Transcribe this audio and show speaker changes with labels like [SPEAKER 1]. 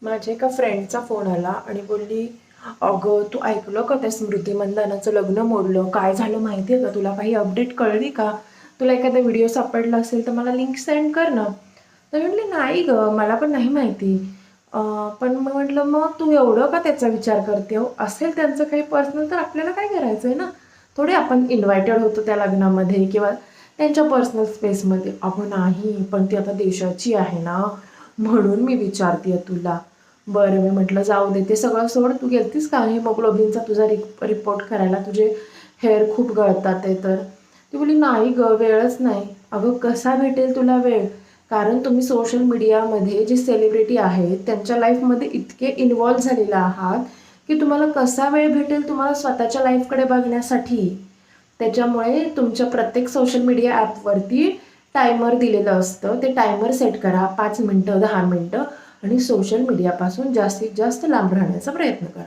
[SPEAKER 1] माझ्या एका फ्रेंडचा फोन आला आणि बोलली, अगं तू ऐकलं का त्या स्मृती मंदानाचं लग्न मोडलं? काय झालं माहिती आहे का तुला? काही अपडेट कळली का? तुला एखादा व्हिडिओ सापडला असेल तर मला लिंक सेंड कर ना. तर म्हटले नाही गं, मला पण नाही माहिती. पण मग म्हटलं, मग तू एवढं का त्याचा विचार करते हो? असेल त्यांचं काही पर्सनल तर आपल्याला काय करायचं आहे ना. थोडे आपण इन्व्हायटेड होतो त्या लग्नामध्ये किंवा त्यांच्या पर्सनल स्पेसमध्ये. अगं नाही, पण ती आता देशाची आहे ना, म्हणून मी विचारते तुला. बरं, मी म्हटलं जाऊ दे, ते सगळं सोड. तू गेलतीस का हिमोग्लोबिनचा तुझा रिपोर्ट करायला? तुझे हेअर खूप गळतात आहे तर. ती बोलली नाही गं, वेळच नाही. अगं कसा भेटेल तुला वेळ? कारण तुम्ही सोशल मीडियामध्ये जे सेलिब्रिटी आहेत त्यांच्या लाईफमध्ये इतके इन्व्हॉल्व झालेले आहात की तुम्हाला कसा वेळ भेटेल तुम्हाला स्वतःच्या लाईफकडे बघण्यासाठी. त्याच्यामुळे तुमच्या प्रत्येक सोशल मीडिया ॲपवरती टायमर दिलेलं असतं. ते टायमर सेट करा, 5 मिनटं, 10 मिनटं, आणि सोशल मीडियापासून जास्तीत जास्त लांब राहण्याचा प्रयत्न करा.